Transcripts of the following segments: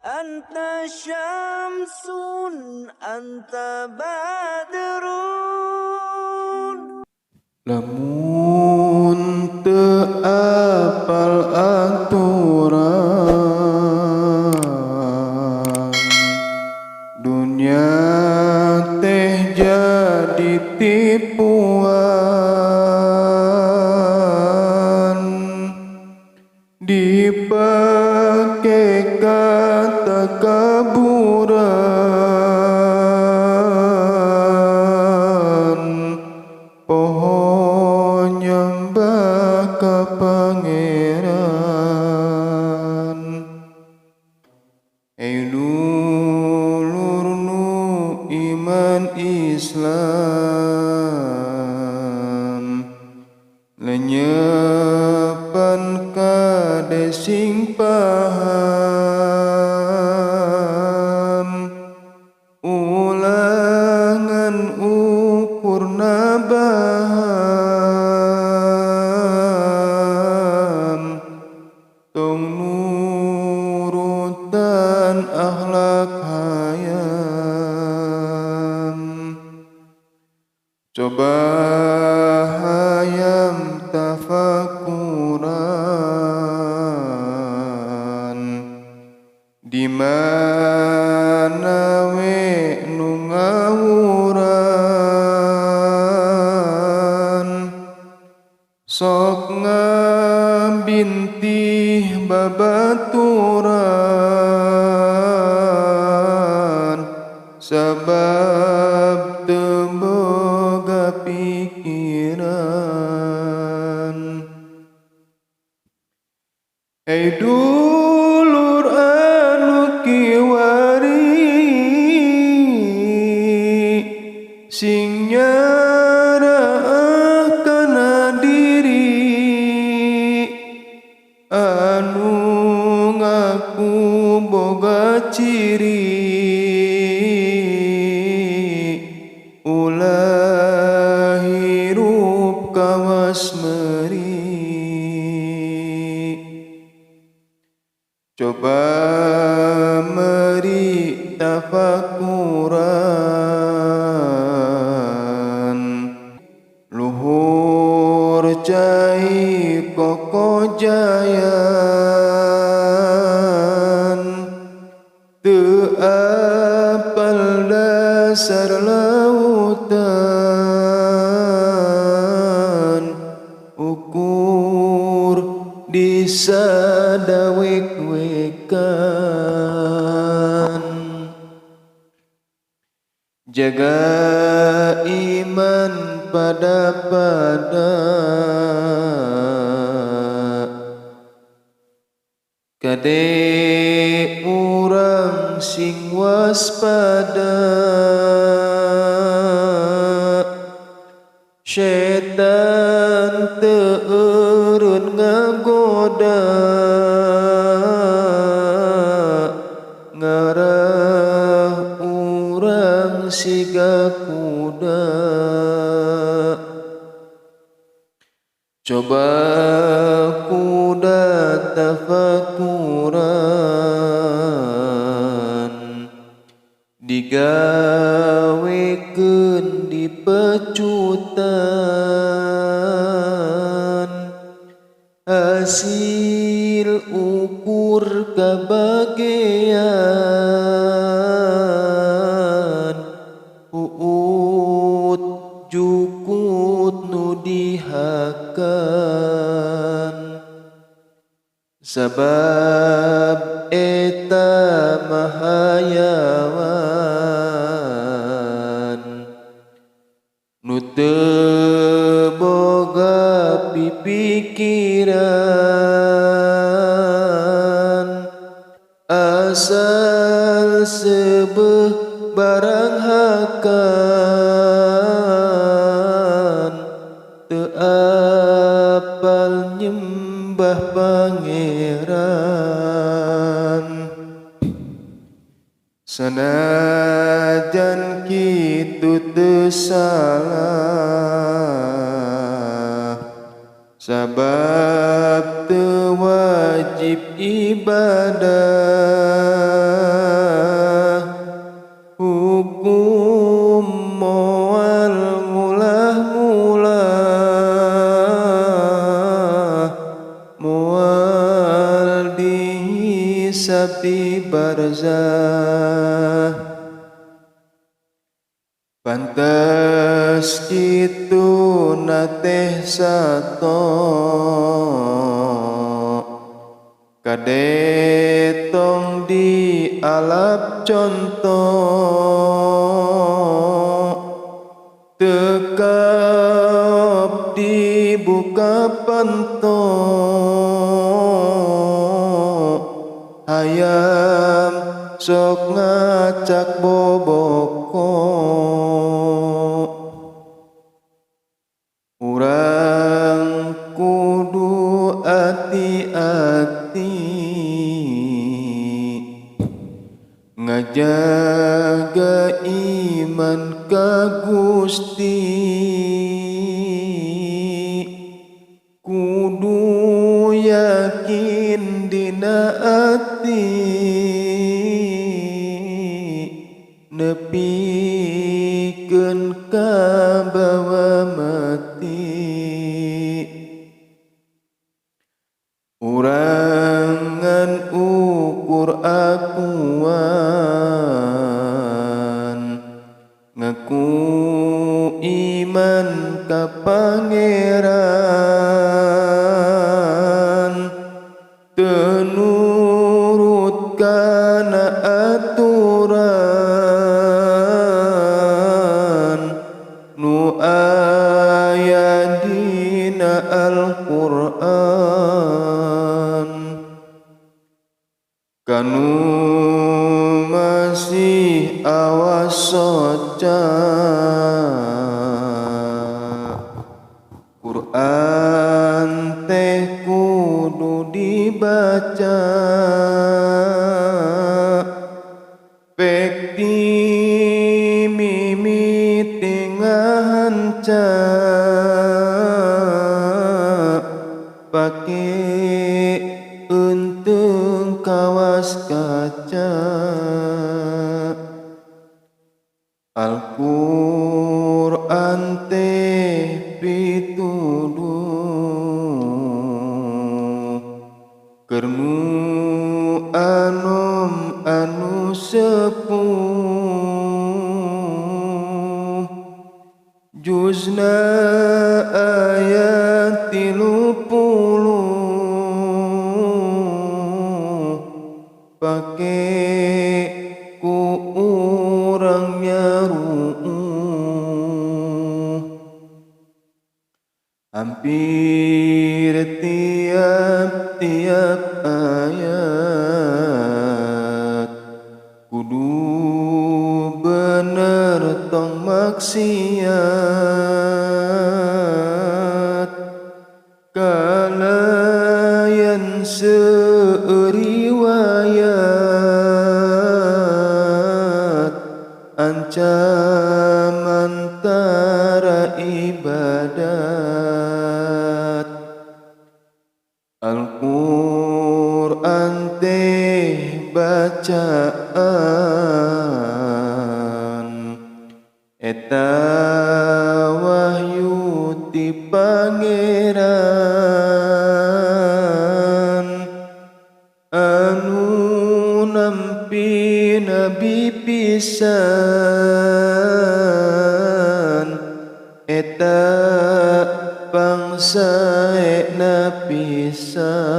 Anta syamsun, anta badrun. Lamun teu apal aturan, dunya teh jadi tipuan, dipake kata kaburan, pohon nyembah ka pangeran. Ey dulur nu iman Islam, lenyepan kade sing paham, ulangan ukurna baham, tong nurutan akhlak hayam. Coba hayam tafakuran, di mana we nu ngawuran, sok ngabintih babaturan, sabab teu boga pikiran. Ey dulur anu kiwari, sing nyarah kana diri, anu ngaku boga ciri, ulah hirup kawas meri. Coba meri tafakuran, luhur cai koko jayan, teu apal dasar lautan, ukur disadawek-wekan. Jaga iman pada kade urang sing waspada, setan teu eureun ngagoda, ngarah urang siga kuda. Coba kuda tafakuran, digawekeun di pecutan, hasil ukur kabagean, uut jukut nu dihakan, sabab eta mahayawan, nu teu boga pipikiran, asal seubeuh barang hakan, teu apal nyembah pangeran. Sanajan kitu teu salah, sabab teu wajib ibadah, sabdi barzah. Pantas kitu nateh sato kadetong di alap contoh tekap dibuka panto hayam sok ngacak boboko urang kudu ati-ati ngajaga iman ka Gusti kudu yakin dina ati nepikeun ka bawa mati urangan ukur akuan ngaku iman ka Pangeran teu nurut kana aturan nu aya dina Al-Qur'an kanu masih awas soca Quran teh kudu dibaca pek dimimiti ngahanca pake untung kawas kaca Al-Qur'an teh pituduh kernu anom anu sepuh juzna ayat 30 pake ku urang nyaruh hampir tiap-tiap ayat kudu bener tong maksiat kalayan seuriwayat ancaman tara ibadat Al-Qur'an teh bacaan eta wahyu ti Pangeran anu nampi nabi pisan eta pangsaena pisan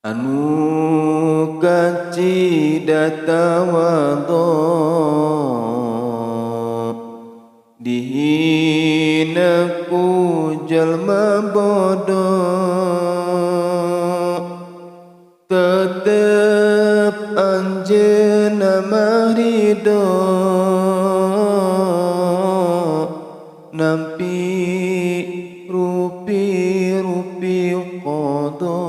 anu kacidata wadho dihina ku jalma bodoh tetep anjeunna mah ridho nampi rupi-rupi qada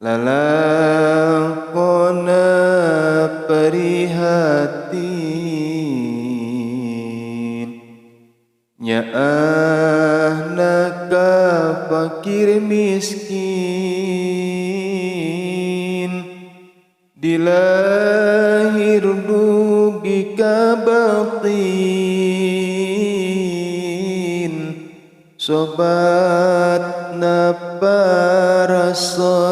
lalakona prihatin nyaahna ka fakir miskin dilahir dugi ka batin sobatna para solihin,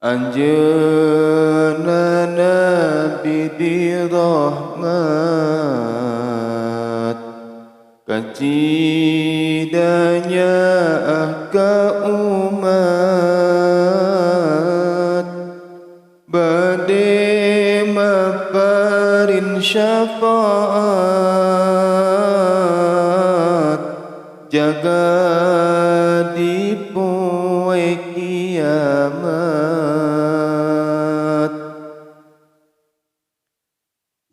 anjeunna nabi dirahmat, kacidanya ka umat, bade maparin syafaat, jaga di poe kiamat.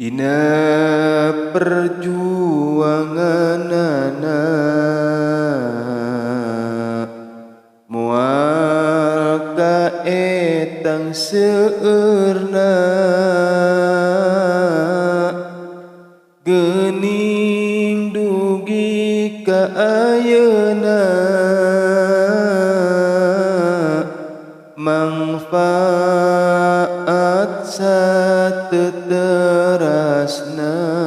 Dina perjuanganana moal kaetang seueurna, geuning dugi ka ayeuna, mangfaat sateterasna.